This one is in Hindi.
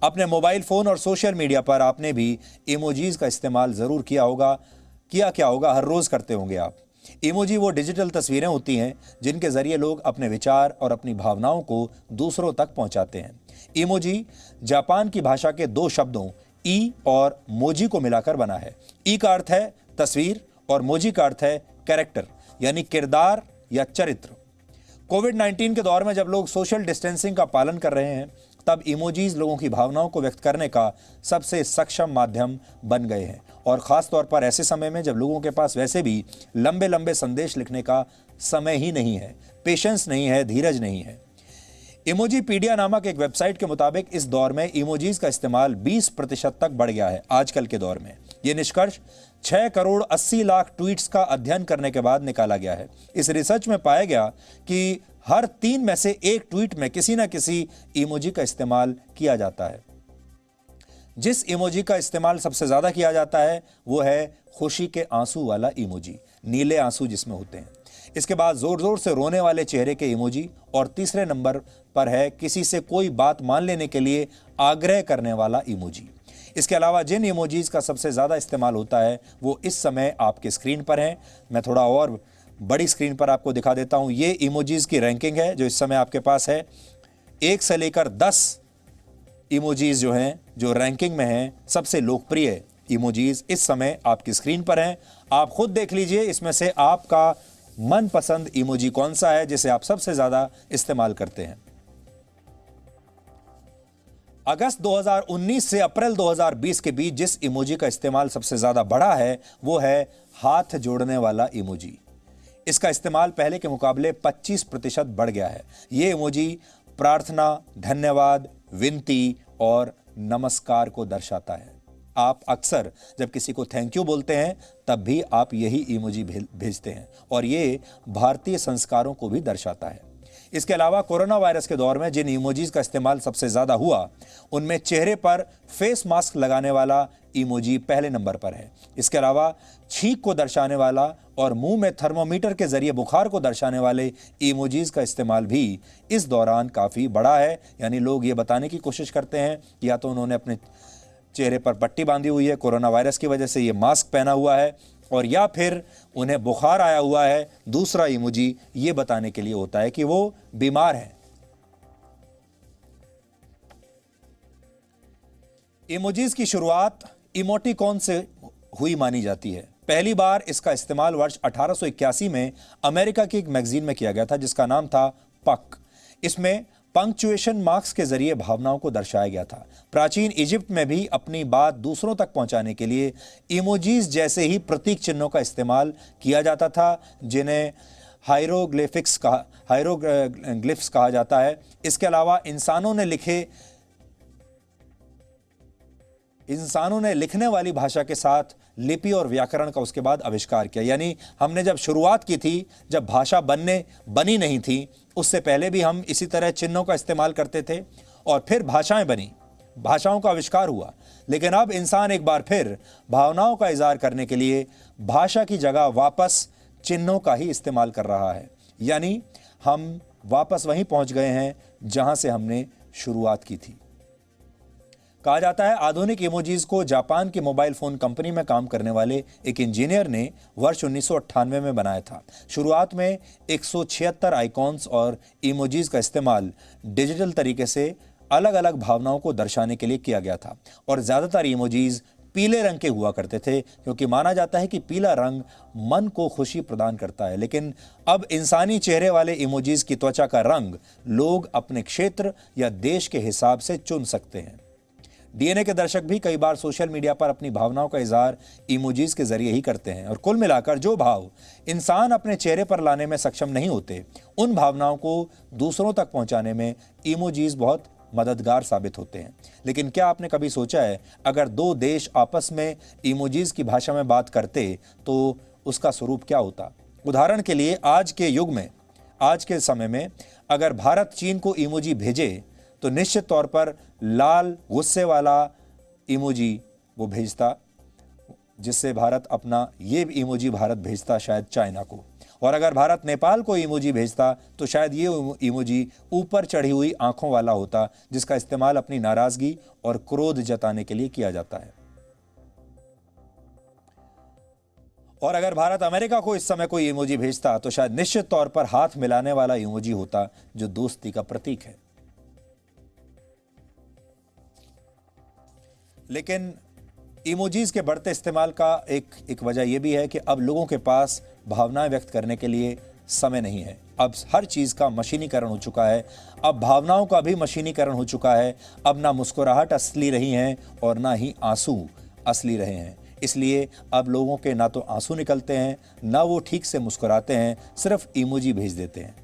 अपने मोबाइल फ़ोन और सोशल मीडिया पर आपने भी इमोजीज़ का इस्तेमाल ज़रूर किया होगा। क्या होगा, हर रोज़ करते होंगे आप। इमोजी वो डिजिटल तस्वीरें होती हैं जिनके ज़रिए लोग अपने विचार और अपनी भावनाओं को दूसरों तक पहुंचाते हैं। इमोजी जापान की भाषा के दो शब्दों ई और मोजी को मिलाकर बना है। ई का अर्थ है तस्वीर और मोजी का अर्थ है कैरेक्टर, यानी किरदार या चरित्र। कोविड-19 के दौर में जब लोग सोशल डिस्टेंसिंग का पालन कर रहे हैं, तब इमोजीज लोगों की भावनाओं को व्यक्त करने का सबसे सक्षम माध्यम बन गए हैं। और ख़ास तौर पर ऐसे समय में जब लोगों के पास वैसे भी लंबे लंबे संदेश लिखने का समय ही नहीं है, पेशेंस नहीं है, धीरज नहीं है। इमोजीपीडिया नामक एक वेबसाइट के मुताबिक इस दौर में इमोजीज का इस्तेमाल 20% तक बढ़ गया है। आजकल के दौर में यह निष्कर्ष 6 करोड़ 80 लाख ट्वीट्स का अध्ययन करने के बाद निकाला गया है। इस रिसर्च में पाया गया कि हर 3 में से 1 ट्वीट में किसी न किसी इमोजी का इस्तेमाल किया जाता है। जिस इमोजी का इस्तेमाल सबसे ज्यादा किया जाता है वो है खुशी के आंसू वाला इमोजी, नीले आंसू जिसमें होते हैं। इसके बाद जोर जोर से रोने वाले चेहरे के इमोजी और तीसरे नंबर पर है किसी से कोई बात मान लेने के लिए आग्रह करने वाला इमोजी। इसके अलावा जिन इमोजीज का सबसे ज्यादा इस्तेमाल होता है वो इस समय आपके स्क्रीन पर हैं। मैं थोड़ा और बड़ी स्क्रीन पर आपको दिखा देता हूं। ये इमोजीज की रैंकिंग है जो इस समय आपके पास है। 1 से लेकर 10 इमोजीज जो हैं, जो रैंकिंग में हैं, सबसे लोकप्रिय इमोजीज इस समय आपकी स्क्रीन पर हैं। आप खुद देख लीजिए इसमें से आपका मनपसंद इमोजी कौन सा है जिसे आप सबसे ज्यादा इस्तेमाल करते हैं। अगस्त 2019 से अप्रैल 2020 के बीच जिस इमोजी का इस्तेमाल सबसे ज्यादा बढ़ा है वो है हाथ जोड़ने वाला इमोजी। इसका इस्तेमाल पहले के मुकाबले 25% बढ़ गया है। ये इमोजी प्रार्थना, धन्यवाद, विनती और नमस्कार को दर्शाता है। आप अक्सर जब किसी को थैंक यू बोलते हैं तब भी आप यही इमोजी भेजते हैं और ये भारतीय संस्कारों को भी दर्शाता है। इसके अलावा कोरोना वायरस के दौर में जिन इमोजीज का इस्तेमाल सबसे ज्यादा हुआ उनमें चेहरे पर फेस मास्क लगाने वाला इमोजी पहले नंबर पर है। इसके अलावा छींक को दर्शाने वाला और मुंह में थर्मोमीटर के जरिए बुखार को दर्शाने वाले इमोजीज का इस्तेमाल भी इस दौरान काफी बढ़ा है। यानी लोग ये बताने की कोशिश करते हैं या तो उन्होंने अपने चेहरे पर पट्टी बांधी हुई है, कोरोना वायरस की वजह से ये मास्क पहना हुआ है, और या फिर उन्हें बुखार आया हुआ है। दूसरा इमोजी ये बताने के लिए होता है कि वो बीमार है। इमोजीज की शुरुआत इमोटिकॉन से हुई मानी जाती है। पहली बार इसका इस्तेमाल वर्ष 1881 में अमेरिका की एक मैगजीन में किया गया था जिसका नाम था पक। इसमें पंक्चुएशन मार्क्स के जरिए भावनाओं को दर्शाया गया था। प्राचीन इजिप्ट में भी अपनी बात दूसरों तक पहुंचाने के लिए इमोजीज जैसे ही प्रतीक चिन्हों का इस्तेमाल किया जाता था जिन्हें हायरोग्लिफिक्स कहा जाता है। इसके अलावा इंसानों ने लिखने वाली भाषा के साथ लिपि और व्याकरण का उसके बाद आविष्कार किया। यानी हमने जब शुरुआत की थी, जब भाषा बनी नहीं थी, उससे पहले भी हम इसी तरह चिन्हों का इस्तेमाल करते थे और फिर भाषाएं बनी, भाषाओं का आविष्कार हुआ। लेकिन अब इंसान एक बार फिर भावनाओं का इजहार करने के लिए भाषा की जगह वापस चिन्हों का ही इस्तेमाल कर रहा है। यानी हम वापस वहीं पहुंच गए हैं जहां से हमने शुरुआत की थी। कहा जाता है आधुनिक इमोजीज को जापान की मोबाइल फोन कंपनी में काम करने वाले एक इंजीनियर ने वर्ष 1998 में बनाया था। शुरुआत में 176 आइकॉन्स और इमोजीज का इस्तेमाल डिजिटल तरीके से अलग अलग भावनाओं को दर्शाने के लिए किया गया था और ज्यादातर इमोजीज पीले रंग के हुआ करते थे क्योंकि माना जाता है कि पीला रंग मन को खुशी प्रदान करता है। लेकिन अब इंसानी चेहरे वाले इमोजीज की त्वचा का रंग लोग अपने क्षेत्र या देश के हिसाब से चुन सकते हैं। डीएनए के दर्शक भी कई बार सोशल मीडिया पर अपनी भावनाओं का इजहार इमोजीज के जरिए ही करते हैं और कुल मिलाकर जो भाव इंसान अपने चेहरे पर लाने में सक्षम नहीं होते, उन भावनाओं को दूसरों तक पहुंचाने में इमोजीज बहुत मददगार साबित होते हैं। लेकिन क्या आपने कभी सोचा है अगर दो देश आपस में इमोजीज की भाषा में बात करते तो उसका स्वरूप क्या होता? उदाहरण के लिए आज के युग में, आज के समय में अगर भारत चीन को इमोजी भेजे तो निश्चित तौर पर लाल गुस्से वाला इमोजी वो भेजता, जिससे भारत अपना ये इमोजी भारत भेजता शायद चाइना को। और अगर भारत नेपाल को इमोजी भेजता तो शायद ये इमोजी ऊपर चढ़ी हुई आंखों वाला होता, जिसका इस्तेमाल अपनी नाराजगी और क्रोध जताने के लिए किया जाता है। और अगर भारत अमेरिका को इस समय कोई इमोजी भेजता तो शायद निश्चित तौर पर हाथ मिलाने वाला इमोजी होता, जो दोस्ती का प्रतीक है। लेकिन इमोजीज के बढ़ते इस्तेमाल का एक वजह यह भी है कि अब लोगों के पास भावनाएं व्यक्त करने के लिए समय नहीं है। अब हर चीज का मशीनीकरण हो चुका है, अब भावनाओं का भी मशीनीकरण हो चुका है। अब ना मुस्कुराहट असली रही है और ना ही आंसू असली रहे हैं। इसलिए अब लोगों के ना तो आंसू निकलते हैं, ना वो ठीक से मुस्कुराते हैं, सिर्फ इमोजी भेज देते हैं।